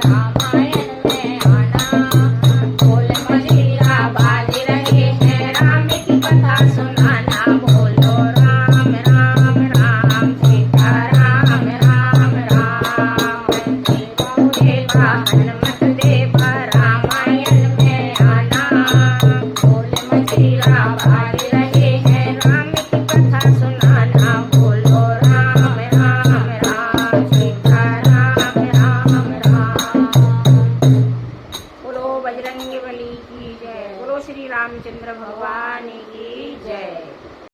रामायण में आना। ढोल मजीरा बाज रहे हैं, राम की कथा सुनाना। बोलो राम राम राम, सीता राम राम राम। देवों देवा हनुमत देवा, रामायण में आना। ढोल मजीरा बाज रहे हैं, राम की कथा सुनाना। बोलो राम राम राम, सीता राम राम राम। बोलो बजरंग बली की जय, बोलो श्री रामचंद्र भगवान की जय।